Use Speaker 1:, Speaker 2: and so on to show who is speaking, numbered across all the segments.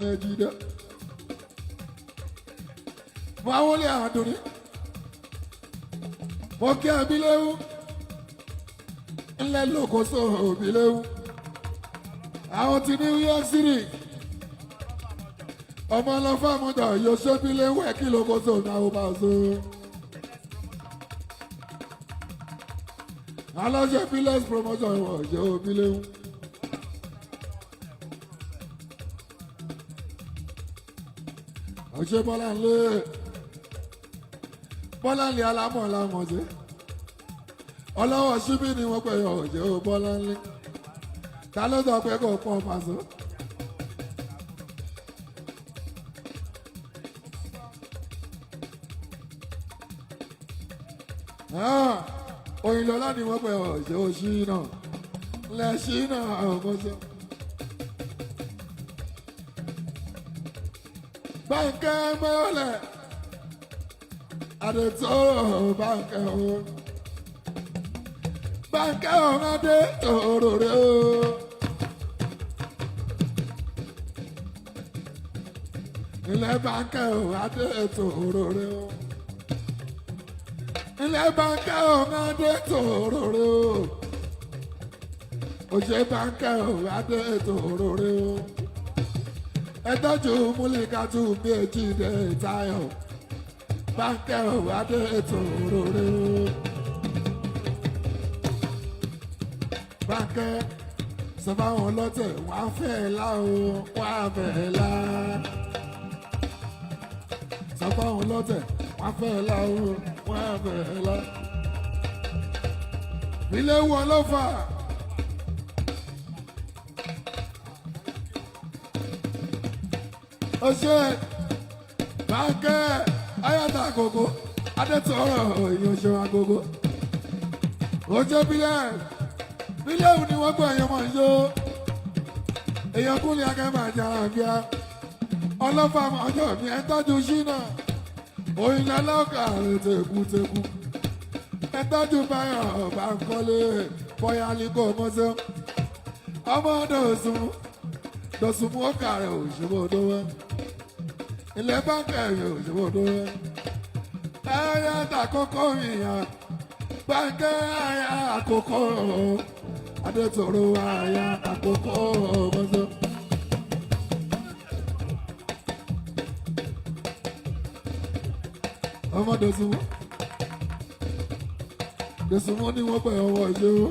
Speaker 1: méjì dé. Mo wọlé àdùnní. Mo kí Abiléwu. Ńlẹ́ lókoso Abiléwu. Àwọn ti New York City. Ọmọ ọlọ́fà mọ́tò yóò ṣe Abiléwu ẹ̀ kí lókoso náà ó bá so. Aláṣẹ Pilas promotion wọ̀ ṣe Abiléwu. Ọ̀ṣẹ́ Bọ́láńlé alámọ̀ lámọ̀ sí. Ọlọ́wọ́ ṣíbí ni wọ́n pẹ̀ ọ̀ṣẹ́ Bọ́láńlé. Ta ló sọ pé kò pọ̀ pàṣẹ? Òyìnlọ́lá ni wọ́n pẹ̀ ọ̀ṣẹ́ Òṣìnà. Lẹ́ṣìnà ọ̀mọ́ṣẹ́. Báńkẹ́ mọ́lẹ̀, àdètòrò báńkẹ́ o. Báńkẹ́ ọ̀hún àdètòrò rẹ̀ o. Ilẹ̀ báńkẹ́ ọ̀hún àdètòrò rẹ̀ o. Ilẹ̀ báńkẹ́ ọ̀hún àdètòrò rẹ̀ o. Òṣè báńkẹ́ ọ̀hún àdètòrò rẹ̀ o. Ẹ̀tọ́jú múlíkàtú méjì dé Táyọ̀. Báńkẹ́ ọ̀hún àdètòrò rẹ̀ o. Báńkẹ́ sọ fáwọn ọlọ́tẹ̀ wọ́n á fẹ́ lá o, wọ́n á fẹ́ lá. Sọ fáwọn ọlọ́tẹ̀ wọ́n á fẹ́ lá o, wọ́n á fẹ́ lá. Ilé wọn ló fà. Ọṣẹ Báńkẹ́ ayáta àgógó adétọ̀rọ̀ èèyàn ṣe àgógó. Ọṣẹ Bílẹ̀wù ni wọ́n gbọ́ èèyàn mọ̀ ṣó. Èèyàn kúnlẹ̀ akẹ́mọ̀ àjàrà bíá. Ọlọ́fà ọjọ́ mi ẹ tọ́jú ṣínà. Òyìnlá lọ́kà rẹ̀ tẹ̀kùtẹ̀kù. Ẹ tọ́jú Báyọ̀ Báńkọ́lé bọ́yá líkọ̀ mọ́sẹ́. Ọmọ Dọ̀sùnmú ọkà rẹ̀ òṣèbọ̀ dọ́wọ́. Ilẹ̀ Báńkẹ́ rẹ̀ òṣèbọ̀ dọ́wọ́. Ẹyẹ àkọ́kọ́ ìyàn Báńkẹ́ ẹyẹ àkọ́kọ́ Adétòrò ẹyẹ àkọ́kọ́ mọ́sẹ́. Ọmọ Dọ̀sùnmú ni wọ́n pẹ̀ ọwọ́ ìṣòro.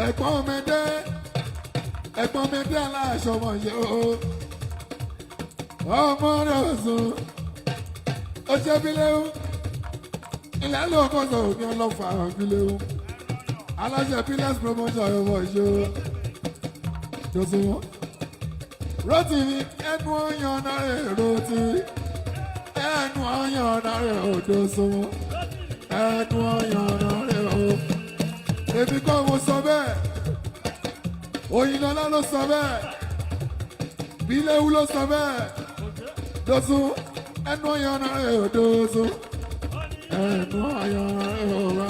Speaker 1: Ẹ̀gbọ́n mi dé aláṣọ ọmọ yẹ o. Ọmọ rẹ̀ sùn. Ó ṣe Bíléwu. Ilẹ̀ ló kọ́ sọ òní ọlọ́fà Bíléwu. Aláṣẹ Pilas promotion ọmọ yẹ o. Dọ̀sùnmú. Rótìmí ẹnu ọyàn náà rẹ̀ Rótìmí. Ẹnu ọyàn náà rẹ̀ o Dọ̀sùnmú. Ẹnu ọyàn náà rẹ̀ o. Èmi kọ́ mo sọ bẹ́ẹ̀. Òyìnlọ́lá ló sọ bẹ́ẹ̀. Bíléwu ló sọ bẹ́ẹ̀. Dọ̀sùn ẹnu ọyàn rẹ̀ ò Dọ̀sùn. Ẹnu ọyàn rẹ̀ ò wá.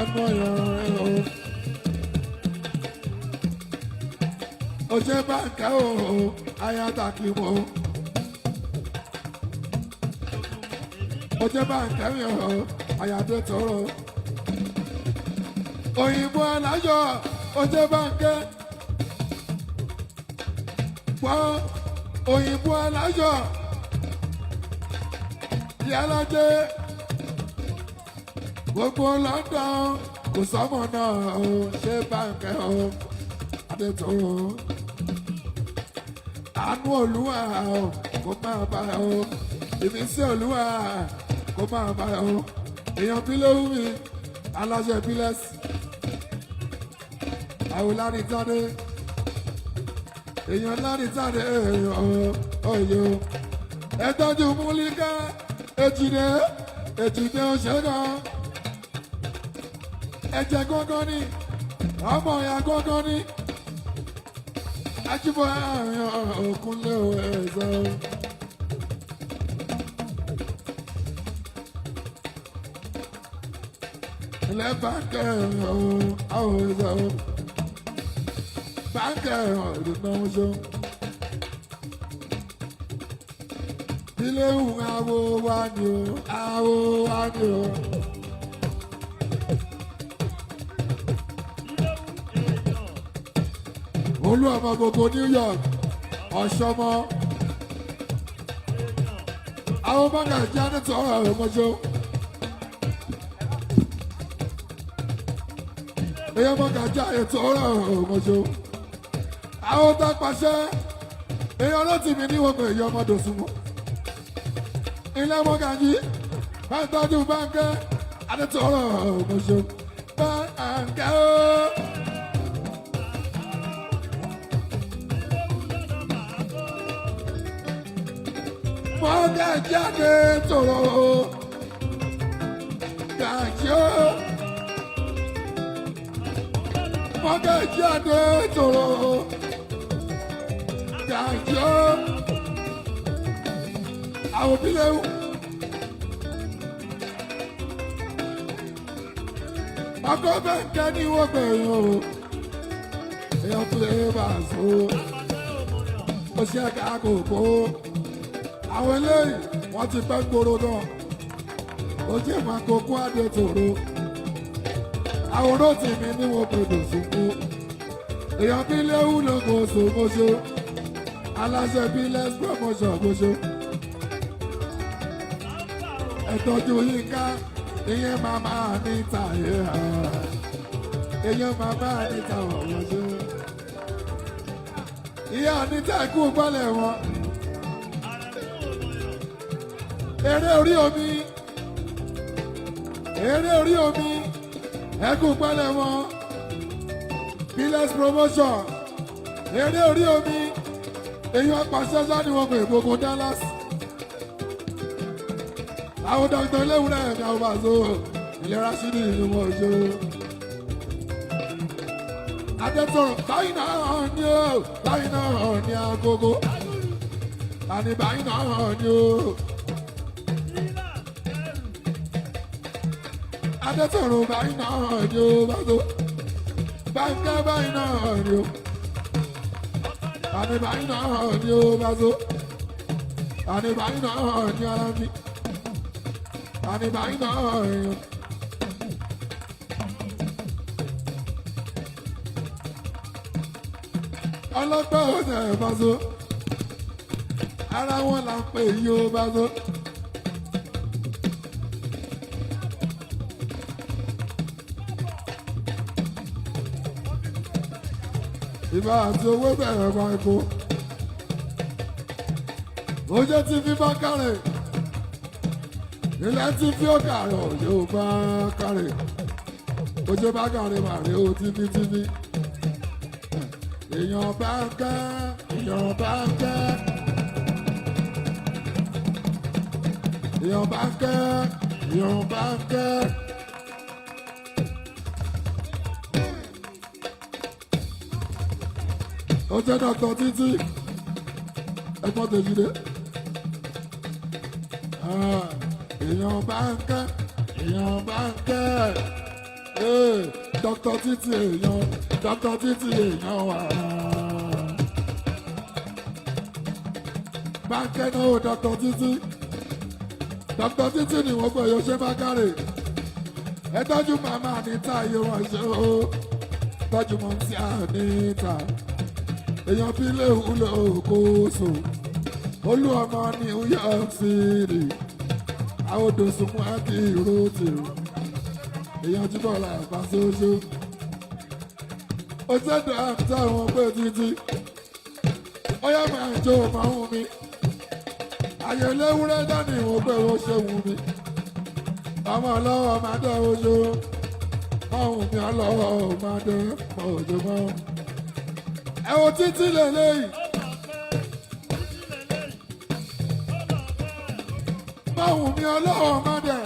Speaker 1: Ẹnu ọyàn rẹ̀ ò. Òṣè Báńkẹ́ o, ayátakì mọ́. Òṣè Báńkẹ́ mi o, Ayádétòrò. Òyìnbó aláyọ̀ Òṣè Báńkẹ́. Gbọ́ òyìnbó aláyọ̀ Ìyálájé gbogbo London kò sọ́mọ náà o Òṣè Báńkẹ́ o Adétòrò. Àánú Olúwa o kò máa bá o ìmísí Olúwa kò máa bá o èèyàn Bíléwu mi aláṣẹ Pilas. Àwọn láti jáde èèyàn láti jáde èèyàn ọyọ ẹ tọ́jú múlíkà èjìdé òṣèlú ẹ̀jẹ̀ gángan ní ọmọ ìyá gángan ní ajíbọ̀ àyàn òkúnlé ẹ̀zọ́. Ilẹ̀ Báńkẹ́ àwọn ẹ̀zọ́. báńkì ọ̀rọ̀ náà ṣó. ilé ìhùn awo wa ni o awo wa ni o. olú ọmọ gbogbo New York ọ̀ṣọ́mọ. àwọn báńkì ajá nítorí ọ̀rọ̀ mọ́ṣọ́. èèyàn mọ́gà já ètò ọ̀rọ̀ ọ̀mọ̀ṣọ́. àwọn tá a pàṣẹ èèyàn láti mi níwọ̀n pé èèyàn ọmọdé súnmọ́. ilé mọ́gà yìí bá ń tọ́jú báńkẹ́ àdètò ọ̀rọ̀ ọ̀mọ̀ṣọ́. báńkẹ́ ó. mọ́gà jáde tòrò gàjọ́. mọ́gà jáde tòrò gàjọ́. àwọn òbílẹ̀ wù. ọkọ̀ bẹ́ẹ̀ kẹ́ ní wọ́n gbẹ̀yìn o. èèyàn tó lè bá a so. ó ṣe ká kókó. àwọn eléyìí wọ́n ti pẹ́ gbòòrò náà. ó jẹ́ máa kókó adé tòrò. àwòrán tèmi ní wọn gbọdọ sunkún èèyàn bí léwu ló kó sòmóṣó aláṣẹ bí less promotion gbóṣó ẹtọjú yínká ìyẹn màmá níta ìyẹn màmá níta wọ̀wọ̀ṣó ìyá níta ikú gbọ́lẹ̀ wọn eré orí omi ẹkùn pẹ́lẹ́ wọn Billess promotion eré orí omi èyàn pàṣẹ sáni wọn pé gbogbo Dallas àwọn dr léwúrẹ́ ẹ̀ka ọba so ìlera sí ní ìlú wọn ṣe adẹ́tọ̀rọ̀ báyìí náà ní o báyìí náà ní agogo àní báyìí náà ní o. adẹ́tọ̀rọ̀ báyìí náà ni ó bá tó báńkẹ́ báyìí náà ni ó àní báyìí náà ni ó bá tó àní báyìí náà ni ara mi àní báyìí náà ni ó. ọlọ́pàá ọ̀sẹ̀ bá tó ara wọn là ń pè yí ó bá tó. ìbá àti owó bẹ̀rẹ̀ bá epo. oúnjẹ tí fi bá kárẹ̀ ilẹ̀ tí fi ó kàrọ̀ yóò bá kárẹ̀ oúnjẹ bá kárẹ̀ màrí ó tíbítíbí. èèyàn bá ń kẹ́ èèyàn bá ń kẹ́ èèyàn bá ń kẹ́ èèyàn bá ń kẹ́. ó jẹ́ dọ́tọ̀ títí ẹ̀gbọ́n tèmi dé. èèyàn bá ń kẹ́ èèyàn bá ń kẹ́ dọ́tọ̀ títí èèyàn dọ́tọ̀ títí èèyàn wà. bá ń kẹ́ náà ó dọ́tọ̀ títí ni wọ́n pè yóò ṣe bá kárè. ẹ tọ́jú màmá níta iye wọn ṣe ó tọ́jú mọ́ sí àníta. èèyàn bí léwu ló kóso olú ọmọ New York City àwọn odò sunkún ákì ìrótì èèyàn túbọ̀ là bá sóṣó ó ṣètò àti àwọn pé títí ó yá máa jó máa wù mí àyè léwúrẹ́ dání ìwọ̀n pé ó ṣe wù mí ọmọ ọlọ́wọ́ máa dẹ́ oṣó máa wù mí ọlọ́wọ́ máa dẹ́ mọ́ òjò mọ́. ẹ wo títí lélẹ́yìí máa wù mí ọlọ́wọ́ máa dẹ̀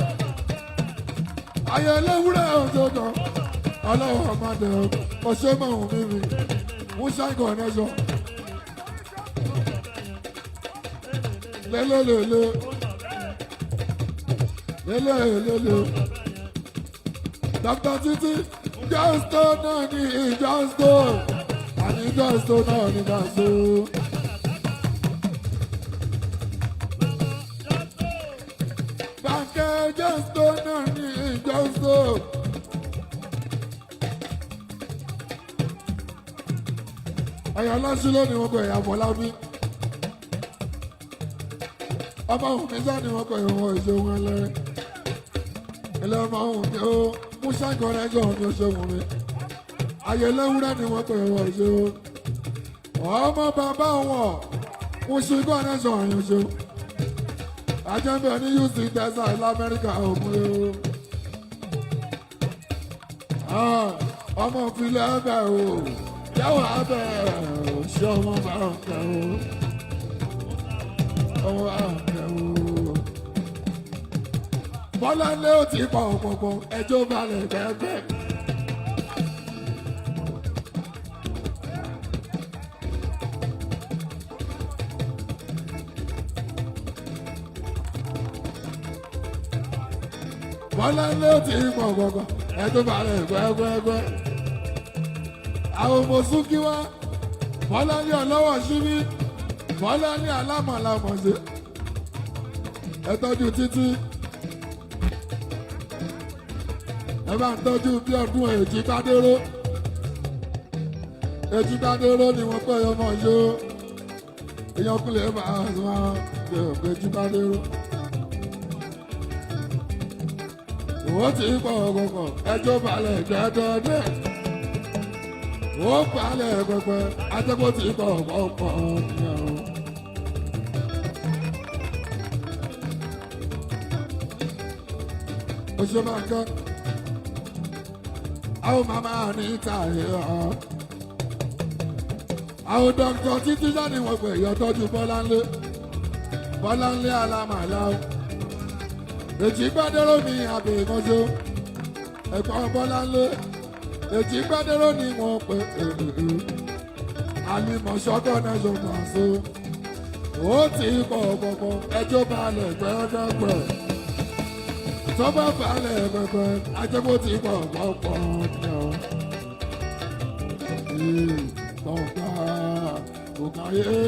Speaker 1: àyè léwúrẹ́ òjòjò ọlọ́wọ́ máa dẹ̀ ọṣẹ́ máa wù mí mi mú ṣáìkọ̀ nẹ́sọ̀ lélẹ́lẹ́lẹ́ lélẹ́lẹ́lẹ́ Dr. Titi just náà ní just jọ́sọ náà ní Paso. Bánkẹ́ jọ́sọ náà ní jọ́sọ. Ẹ̀yà lọ́sí lónìí wọn kọ ẹ̀yà Fọlábí. Ọmọ òun mi sá ni wọn kọ ìwọ̀n ìṣòwò ẹlẹ́rẹ́. Ilé ọmọ òun mi ó mú ṣàkọrẹ́jọ́ mi ó ṣòwò mi. Ayé lẹ́wúrẹ́ ni wọn kọ ìwọ̀n ìṣòwò. Ọmọ bàbá wọn mú ṣe kọ́nẹ́ṣọ̀ ọ̀yàn ṣe. Ajẹ́bẹ̀ ní UC Texas l'Amẹ́ríkà òkun o. Ọmọ ìfilẹ̀ ẹ̀bẹ̀ o. Yàwó abẹ́ ṣé ọmọ bá ń kẹ́ o. Ọmọ bá ń kẹ́ o. Bọ́lá lé ó ti pọ̀ pọ̀pọ̀ ẹjọ́ balẹ̀ gbẹ́gbẹ́. Bọ́lá lé ó ti pọ̀ pọ̀pọ̀ ẹjọ́ balẹ̀ gbẹ́gbẹ́gbẹ́. Àwọn ọmọ súnkí wá Bọ́lá ní ọlọ́wọ́ síbí Bọ́lá ní alámọ̀lámọ̀ṣe ẹ tọ́jú títí ẹ bá ń tọ́jú bí ọdún Èjìgbádéró Èjìgbádéró ni wọ́n pẹ́ ọmọ ṣó èèyàn kúlẹ̀ bá a sọ pé Èjìgbádéró òwò tí ń pọ̀ ọ̀kọ̀ọ̀kọ̀ ẹjọ́ balẹ̀ dẹ́dẹ́dẹ́. Ó palẹ̀ pẹpẹ ajẹ́kọ̀ọ́ ti kọ̀ ọ̀pọ̀ ọ̀nìyàn. Ó ṣe máa ń kọ́. Àwọn màmá ní tàyè ọ̀. Àwọn dọ́kítọ̀ títí jáde wọ́n pè yọtọ́jú Bọ́láńlé. Bọ́láńlé alámàlá. Èjìgbádéró mi àbẹ̀mọ́jọ́. Ẹ̀gbọ́n Bọ́láńlé. Èjìgbádéró ni wọ́n pè Àlìmọ̀ṣọ́kọ̀ náà ṣe Paso. Ó ti pọ̀ pọ̀pọ̀ ẹjọ́ balẹ̀ gbẹ́gbẹ́. Tó bá balẹ̀ gbẹ́gbẹ́ ajẹ́bó ti pọ̀ pọ̀pọ̀ ní ọ̀. Gbọ̀ngbà òkàyé.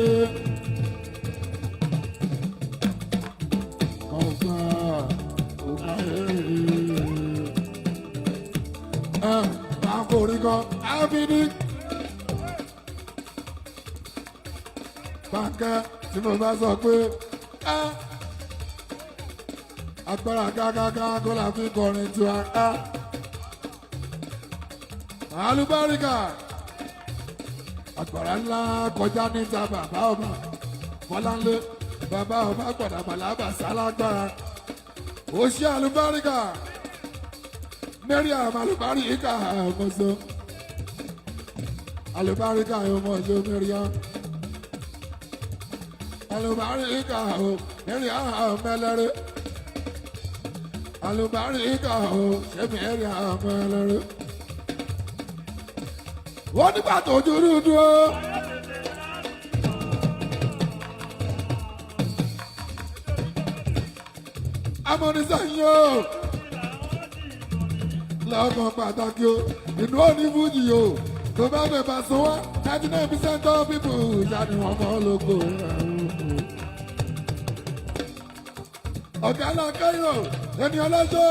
Speaker 1: Gbọ̀ngbà òkàyé. Orí kan ábídí. Bánkẹ́ tí mo bá sọ pé agbára kákáká kó la fi kọrin tí a ká. Àlùbáríkà agbára ńlá kọjá níta bàbá ọba Bọ́láńlé bàbá ọba gbọ̀dàgbàlábà sálágbára. Ó ṣe àlùbáríkà. Mariam àlùbáríkà ọmọọṣọ àlùbáríkà ọmọọṣọ Mariam àlùbáríkà ọ Mariam ọmọẹlẹrẹ àlùbáríkà ọ ṣe Mariam ọmọẹlẹrẹ. Wọ́n nígbà tó dúró dúró. Amọ̀nisẹ́yìn o. Lọ́kàn pàtàkì o, inú òní fújì o, tó bá bẹ̀ bá sọ wá, 99% of people ṣáàdì wọn kọ́ lóko. Ọ̀gá alákẹ́yọ̀, ènìyàn lọ́jọ́.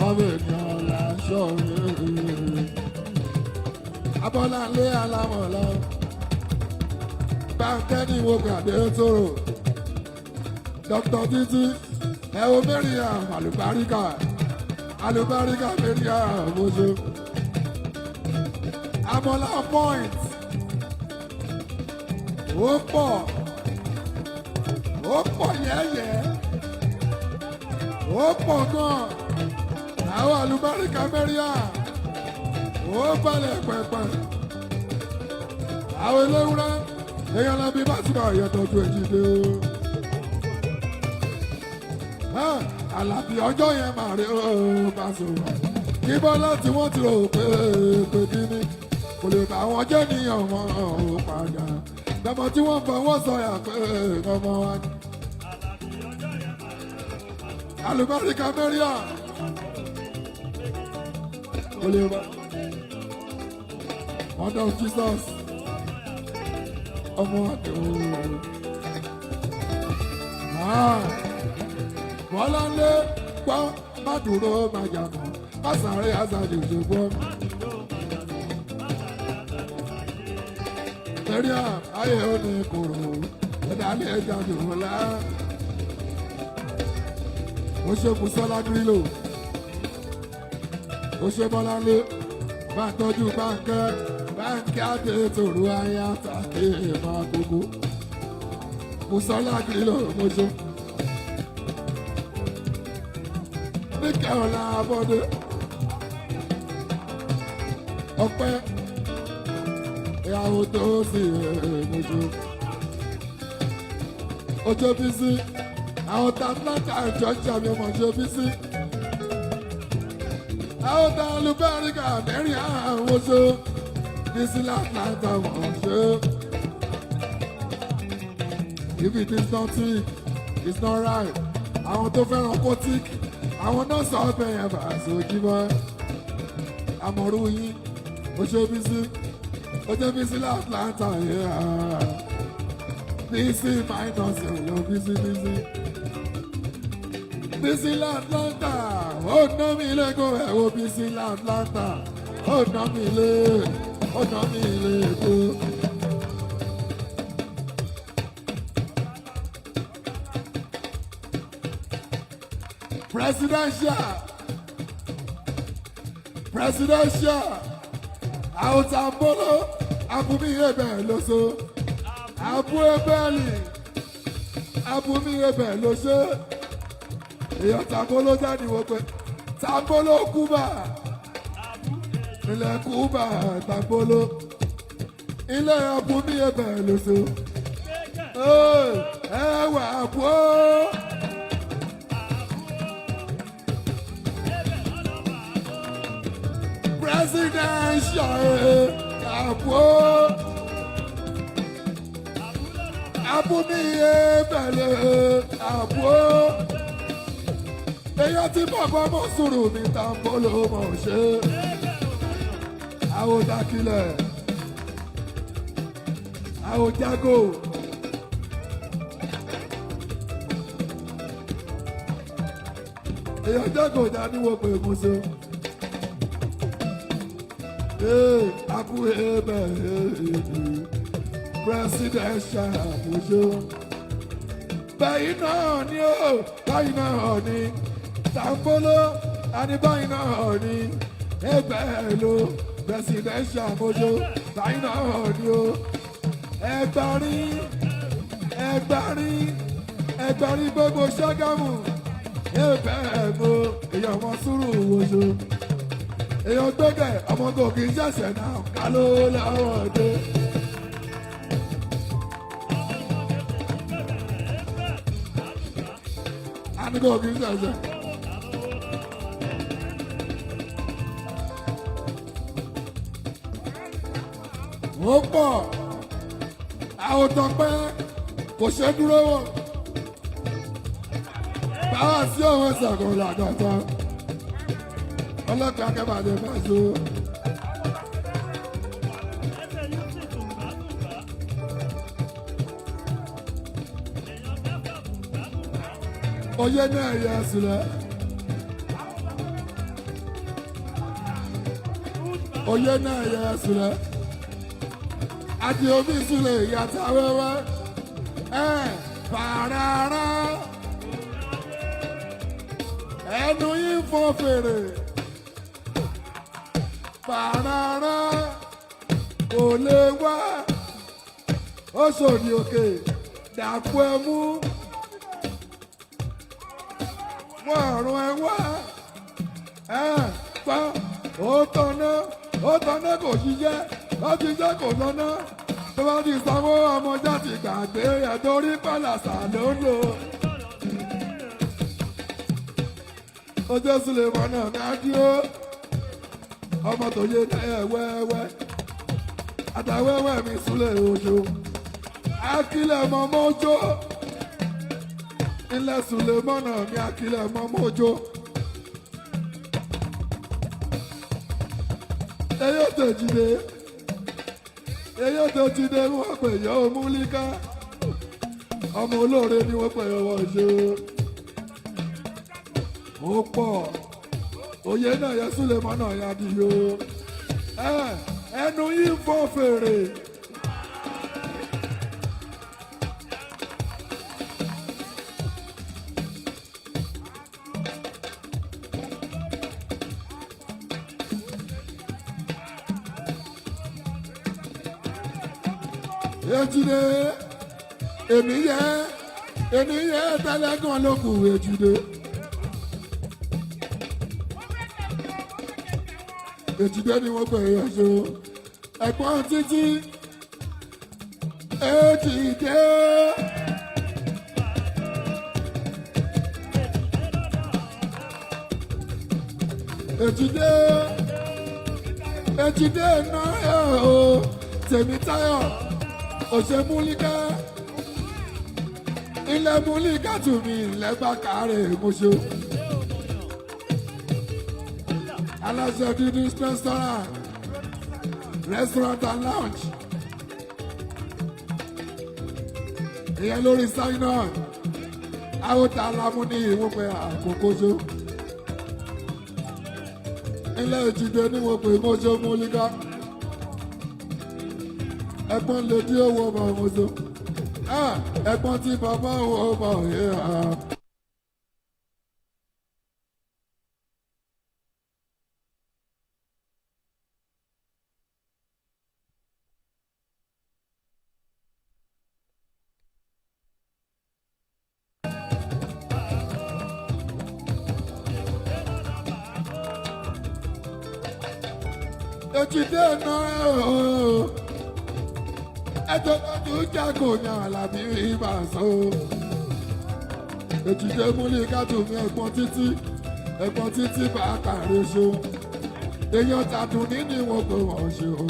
Speaker 1: Ọmọ ènìyàn láṣọ rẹ̀. Abọ́láńlé alámọ̀lá. Bánkẹ́ ní wo gàdé tóró. Dr. Títí, ẹ wo Mariam àlùbáríkà. Àlùbáríkà Mariam àmójú. Amọ̀lá point. Ó pọ̀ yẹ́yẹ́. Ó pọ̀ gan. Àwọn àlùbáríkà Mariam. Ó balẹ̀ pẹ̀pẹ̀. Àwọn eléwúrẹ́. Èèyàn lọ bí bá ti bá ìyẹ̀tọ̀jú Èjìdé o. Àlàbí ọjọ́ yẹn máa rí ooo Paso. Kí Bọ́lá tí wọ́n ti rò pé kíní kò lè bá wọn jẹ́ níyàn wọn ò padà. Lọ́mọ tí wọ́n bọ̀ wọ́n sọ̀yà pé ọmọ wa ni. Àlùbáríkà Mariam kò lè bá. Mother of Jesus. Ọmọ àdéhùn. Bọ́láńlé gbọ́ má dúró má jàmọ́ má sáré àzàdì òṣègbọ́. Torí ayé ó ní kòrò ẹ̀dálẹ̀ ẹja dùn lá. Ó ṣe Bùsọ́lá Grílò. Ó ṣe Bọ́láńlé bá tọ́jú báńkẹ́ àti tòrò ayé àtàkì ìmọ̀ gbogbo. Bùsọ́lá Grílò mo ṣe. Níkẹ́ ọ̀la abọ́dé. Ọpẹ́ ìyàwó tó sì mojú. Ojú Bísí àwọn tàbílátà ìjọ́jà mi ọmọ ojú Bísí. Àwọn tàlùbáríkà mẹ́rin àwọn oṣù. Bísí látlàtà wọ́n ṣe. If it is not sweet, it's not right. Àwọn tó fẹ́ràn kótíkì. Àwọn náà sọ ọbẹ̀ yẹn bá sojú mọ́. Àmọ̀rú yín, oṣù Bísí. Ojú Bísí látlàtà yẹn. Bísí minus yóò Bísí. Bísí látlàtà, ó ná mi lẹ́kọ̀ọ́ ẹ̀ wo Bísí látlàtà. Ó ná mi lẹ́kọ̀ọ́. Presidential, àwọn tàbóló, abúmí ebè lóso, abú ebèlì, abúmí ebè lóso, èèyàn tàbóló jáde wọ́n pé tàbóló Kúbà, ilẹ̀ Kúbà tàbóló, ilẹ̀ abúmí ebè lóso, ẹwà àbú. Presidential Abu mi ebele Abu èyàn tí bàbá mọ̀ sùúrù mi Tambolo mọ̀ ṣe àwọn dákìlẹ̀ àwọn jágò èyàn jágò dání wọ́n pè mú so. Abu ebe presidential mojo. Báyìí náà ni ó, báyìí náà ni Tambolo, àní báyìí náà ni ẹgbẹ́ ló presidential mojo. Báyìí náà ni ó, ẹgbàrí gbogbo Ṣàgámù, ẹgbẹ́ mo èèyàn mọ sùúrù wojo. Èèyàn gbẹ́gẹ̀ ọmọ tó kì í ṣẹ̀ṣẹ̀ náà ká ló lọ́wọ́ dé. Àníkò kì í ṣẹ̀ṣẹ̀. Ó pọ̀ àwọn tọpẹ́ kò ṣe dúró wọ̀. Báwa sí òun ṣàkóso àgọ́tọ̀. Ọlọ́pàá akẹ́bàdé fàṣọ. Oyé náà yẹ sílẹ̀. Oyé náà yẹ sílẹ̀. Àti omi sílẹ̀ ìyàtọ̀ wẹ́wẹ́. Fàràrà. Ẹnu yín fọ́ fèrè. Fàràrà kò lè wá ó sòdì òkè dàpọ̀ ẹmú wọ́n àrùn ẹ wá pa ó tọ́ná kò ṣiṣẹ́ ó ti jẹ́ kò lọ́nà tó bá ti sanwó ọmọ jáde gbàgbé ẹ̀ torí pàlàsà ló ń lò. Ó jẹ́ sílẹ̀ mọ́nà káàdìó. Ọmọ tó yé náà wẹ́wẹ́ àtàwẹ́wẹ́ mi súlẹ̀ ojo akílẹ̀ mọ́ mọ́jó ilẹ̀ súlẹ̀ mọ́nà mi akílẹ̀ mọ́ mọ́jó eyó tèjìdé èyí tó ti dé wọ́n pè yọ múlíká ọmọ olóore ni wọ́n pè wọ́n ṣe ó pọ̀ òye náà yẹ súlẹ̀mọ́ náà yá di yo ẹnu yìí fọ́ fèrè. Ejide èmi yẹ tẹlẹgàn ló kù Ejide. Ejide ni wọ́n pè é ṣo ẹ̀gbọ́n títí Ejide. Ejide náà o Tèmítáyọ̀ òṣè múlíká ilẹ̀ múlíká tù mí lẹ́gbà kárẹ̀ mọ́ṣọ́ aláṣẹ dídí restaurant and lounge ìyẹn lórí sign-on àwòtá alámú ní ìwọ́pẹ́ àkókò ṣó ilẹ̀ Èjìdé ní ìwọ́pẹ́ mọ́ṣọ́ múlíká. Ẹ̀gbọ́n lè dí owó ọmọ ọmọdé ẹ̀gbọ́n tí bàbá ọmọ yẹ ha. Ejide náà ẹjọ́ lọ́dún jágò ní Àlàbí ìbàṣọ. Ejide múlíká tù mí ẹ̀gbọ́n títí bá kàrí ṣo. Èèyàn tàdùn ní wọn pé wọ́n ṣe o.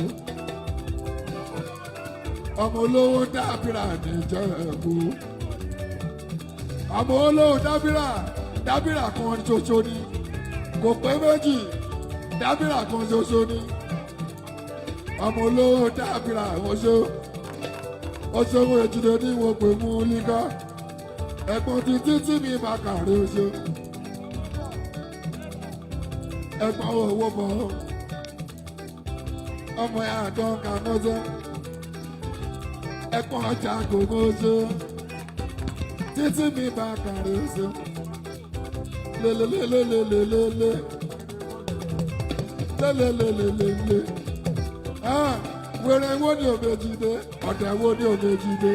Speaker 1: Ọmọ olówó dábìrà níjẹ̀bú. Ọmọ olówó dábìrà kan ṣoṣo ni. Kò pé méjì dábìrà kan ṣoṣo ni. Ọmọ olówó dábìrà oṣó. Oṣòwò Ejide ní wọn pè múlíká. Ẹ̀gbọ́n títí tí mi bá kàrí oṣó. Ẹ̀gbọ́n owó bọ̀ ọmọ ẹ̀ àdán kàmọ́sẹ́. Ẹ̀gbọ́n ọjà gbogbo oṣó. Títí mi bá kàrí oṣó. Lélelélelélélélé. Lélelélelélé. Wèrè wo ni Òbèjìdé? Ọ̀dẹ̀ wo ni Òbèjìdé?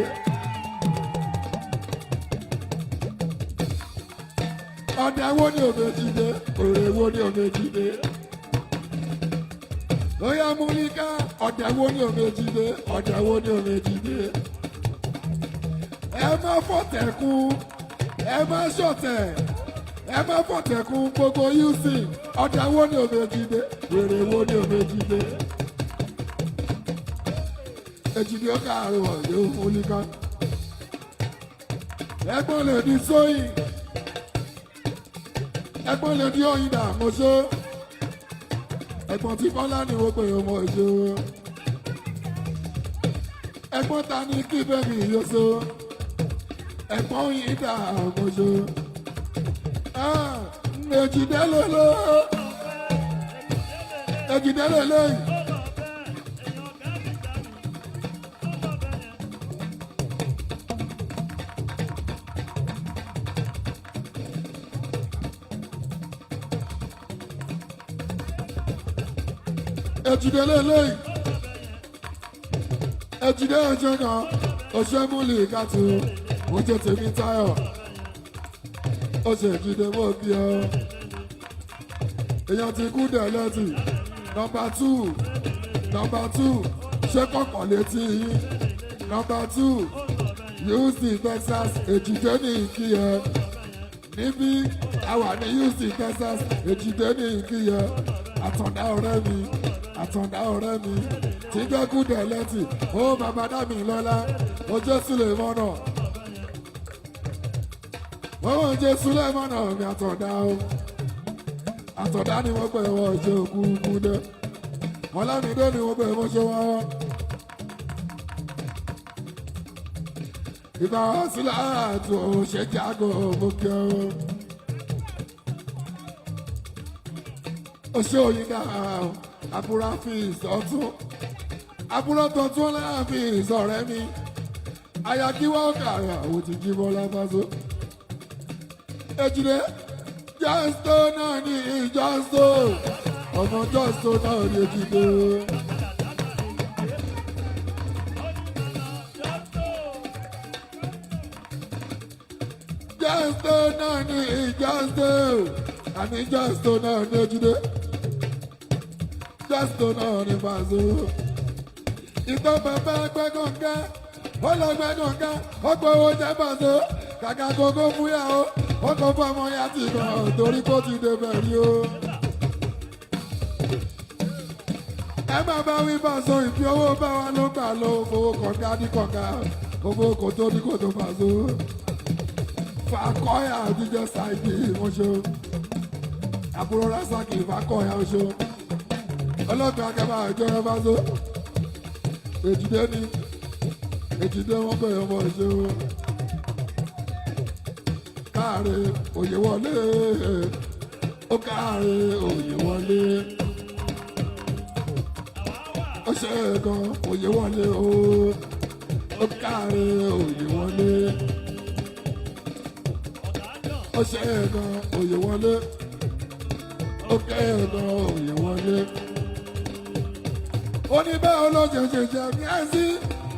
Speaker 1: Ọ̀dẹ̀ wo ni Òbèjìdé? Wèrè wo ni Òbèjìdé? Lóyá múlíká, ọ̀dẹ̀ wo ni Òbèjìdé? Ọ̀dẹ̀ wo ni Òbèjìdé? Ẹ má fọ̀tẹ̀kùn, ẹ má ṣọ̀tẹ̀, ẹ má fọ̀tẹ̀kùn gbogbo yúsìn. Ọ̀dẹ̀ wo ni Òbèjìdé? Wèrè wo ni Òbèjìdé? Ejide ọkà àrùn yóò múlíká. Ẹ̀gbọ́n lè di sóyìn. Ẹ̀gbọ́n lè di Oyinda mọ́ṣọ́. Ẹ̀gbọ́n tí Bọ́lá ni wọ́n pè ọmọ ìṣó. Ẹ̀gbọ́n ta ni kí bẹ́ẹ̀ni ìyóso. Ẹ̀gbọ́n Oyinda mọ́ṣọ́. Ejide lélẹ̀. Ejide lélẹ̀. Ejide lélẹ́yìn. Ejide ẹ̀jẹ̀ kan ọ̀ṣẹ́ múlíká tó oúnjẹ Tèmítáyọ̀. Ó ṣe Ejide mọ́ bí ọ. Èèyàn ti kú dẹ̀ lẹ́tì. Nọ́mbà 2 ṣé kọ̀kọ̀ létí yín. Nọ́mbà 2 Houston Texas Ejide ní ìkíyẹ. Níbí àwa ní Houston Texas Ejide ní ìkíyẹ. Àtọ̀dá ọ̀rẹ́ mi tí gbẹ́kú dẹ̀ lẹ́tì ó bàbá dámì lọ́lá ó jẹ́ Sulemọ́nà wọ́n jẹ́ Sulemọ́nà mi àtọ̀dá ni wọ́n pẹ̀ wọ́n jẹ́ òkúkú dẹ́ Ọlámídé ni wọ́n pẹ̀ wọ́n ṣe wọ́n ìbá sílẹ̀ àtò ṣe jágò mọ́kẹ́ o. Oṣù òyìnbá àbúrò àfíìs ọ̀tún àbúrò tuntun láàfíìs ọ̀rẹ́ mi ayakiwa ọ̀kàrà àwọn ti jí Bọ́lá Fásó. Ejide Justo náà ní Justo ọmọ Justo náà ní Ejide. Justo náà ní Justo àní Justo náà ní Ejide. Justo náà ní Fásó. Ìtọ́ bàbá ẹgbẹ́ kọ̀ọ̀kan ó lọ gbẹ́ kọ̀ọ̀kan ó gbọ́ owó jẹ́ Fásó kàkà kókó fúyà ó kó fún ọmọ ya ti gbọ̀n torí kó ti débẹ̀ rí o. Ẹ má bá wí Fásó ìfi owó bá wa ló gbà lọ fowó kọ̀ọ̀ká ní kọ̀ọ̀ká owó kò tó ní kò tó Fásó. Fàkọ́yà jíjẹ ṣáìdì oṣù àbúrò Rasaki Fàkọ́yà oṣù ọlọ́gbìn akẹ́bà ìjọba Fásó. Ejide ni Ejide wọn pè ọmọ oṣù káàrí òye wọlé ó káàrí òye wọlé ó ṣe gan òye wọlé ó káàrí òye wọlé ó ṣe gan òye wọlé ó kẹ́ gan òye wọlé. Ó ní bẹ́ẹ̀ olóṣèṣe jẹ́ ní ẹ̀sìn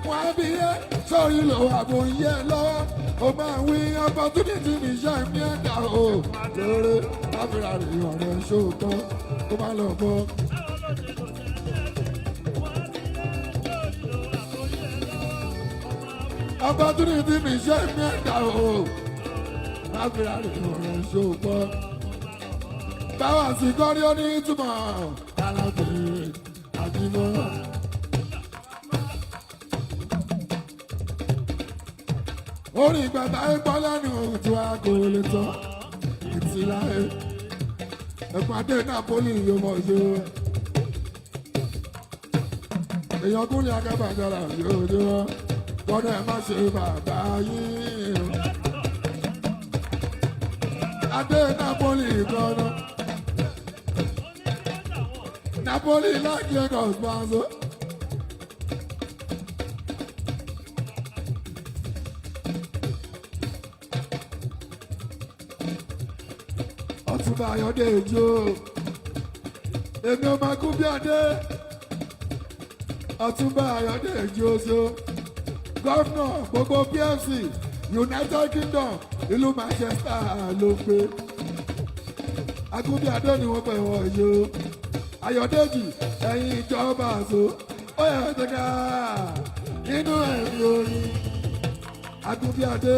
Speaker 1: wọn á bí yẹ sórí lò àbò yẹ lọ́wọ́. Ó máa wí opportunity ní iṣẹ́ mi ẹ̀dá o lóore láfíà rè ọ̀rẹ́ ṣòótọ́ kó má lọ bọ́. Opportunity ní iṣẹ́ mi ẹ̀dá o láfíà rè ọ̀rẹ́ ṣòótọ́. Báwa sì kọ́rí ó ní ìtumọ̀ alábẹ̀rẹ̀ àdìmọ́. Orí ìgbàta ẹgbọ́ lẹ́nu tí wàá kò lè tọ́ ìtìlá ẹ̀. Ẹ̀pàdé Napoli yóò mọ̀ ṣe o. Èèyàn kúnlẹ̀ akẹ́bàjára yóò dé wọ́n. Wọ́n ẹ̀ má ṣe bàbá yín. Adé Napoli kan-án. Napoli like Lagos Fásó. Ọ̀túnba Ayọ̀dèjì èmi ò máa kú bí adé. Ọ̀túnba Ayọ̀dèjì oṣù gọ́fúnà gbogbo PFC United Kingdom ìlú Manchester ló gbé. Agúnbíadé ni wọ́n pè wọ́n yìí o. Ayọ̀dèjì ẹ̀yin ìjọba àṣọ ó yẹ ẹ̀ẹ́dẹ́gà nínú ẹ̀mí orin. Agúnbíadé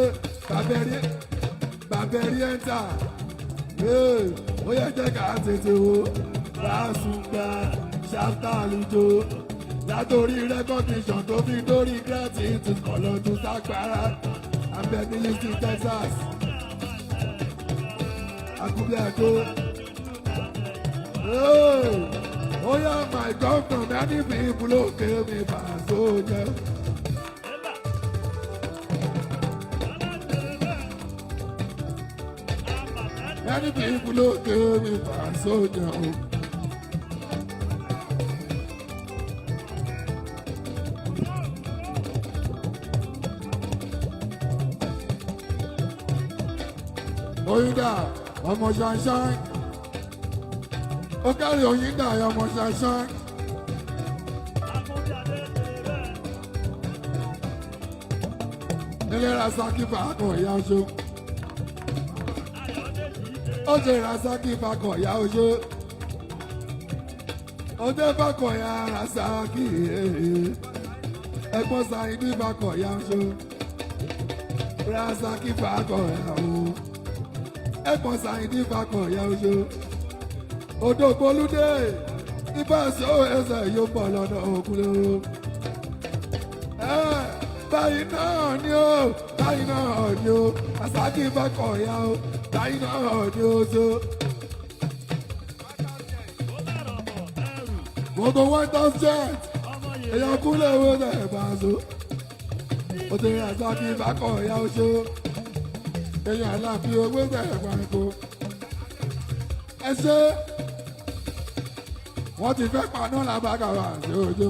Speaker 1: bàbẹ̀rí ẹ̀ńtà ó yẹ jẹ́ ká tètè wo Lásùgbà ṣáfítà àlùjọ látòrí rẹ́kọ̀dìṣàn tó fi dórí gírátìtì kọ̀lọ́dún ságbára abẹ́ni Houston Texas. Agúnbíadé. Oh yeah, my governor, many people okay me Fásó jẹ́. Many people okay me Fásó jẹ́. Oyinda, ọmọ ṣanṣan. Ó kárí Oyinda ọmọ ṣanṣan. Ilé Rasaki Fákọ̀ ìyá oṣù. Ó ṣe Rasaki Fákọ̀ ìyá oṣù. Ó dé Fákọ̀ ìyá Rasaki. Ẹ̀gbọ́n Sáyidì Fákọ̀ ìyá oṣù. Rasaki Fákọ̀ ìyá oṣù. Ẹ̀gbọ́n Sáyidì Fákọ̀ ìyá oṣù. Odò Bolúdé ibà ṣó ẹsẹ̀ yóò pọ̀ lọ́nà òkúlé o. Báyìí náà ni ó báyìí náà ni ó Rasaki Fákọ̀ ìyá o báyìí náà ni ó so. Gbogbo White House jet èèyàn kúlẹ̀ owó náà bá so. òtò àzákì bákọ̀ ìyá oṣó èèyàn aláàfin owó bẹ̀rẹ̀ pàǹkó ẹ ṣe wọ́n ti fẹ́ paná làbàkàrà sí ojú.